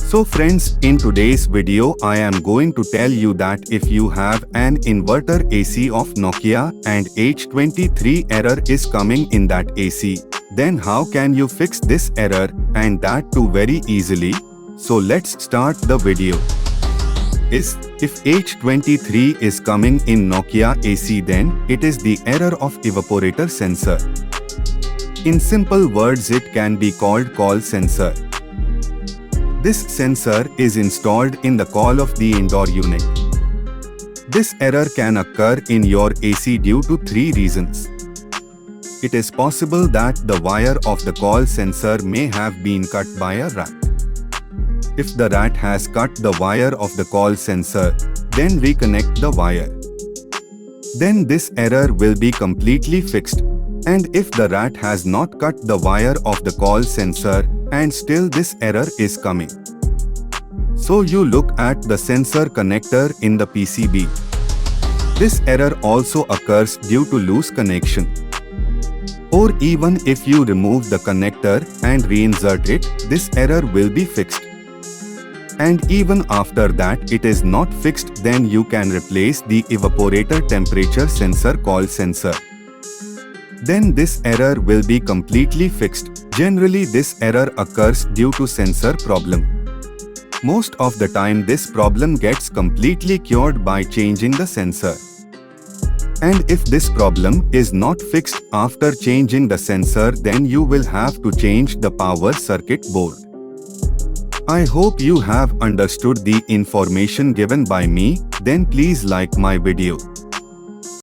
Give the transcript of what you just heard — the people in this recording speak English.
So friends, in today's video I am going to tell you that if you have an inverter AC of Nokia and H23 error is coming in that AC, then how can you fix this error, and that too very easily? So let's start the video. If H23 is coming in Nokia AC, then it is the error of evaporator sensor. In simple words, it can be called coil sensor. This sensor is installed in the coil of the indoor unit. This error can occur in your AC due to three reasons. It is possible that the wire of the coil sensor may have been cut by a rat. If the rat has cut the wire of the coil sensor, then reconnect the wire. Then this error will be completely fixed. And if the rat has not cut the wire of the coil sensor, and still this error is coming, so you look at the sensor connector in the PCB. This error also occurs due to loose connection. Or even if you remove the connector and reinsert it, this error will be fixed. And even after that it is not fixed, then you can replace the evaporator temperature sensor coil sensor. Then this error will be completely fixed. Generally this error occurs due to sensor problem. Most of the time this problem gets completely cured by changing the sensor. And if this problem is not fixed after changing the sensor, then you will have to change the power circuit board. I hope you have understood the information given by me. Then please like my video.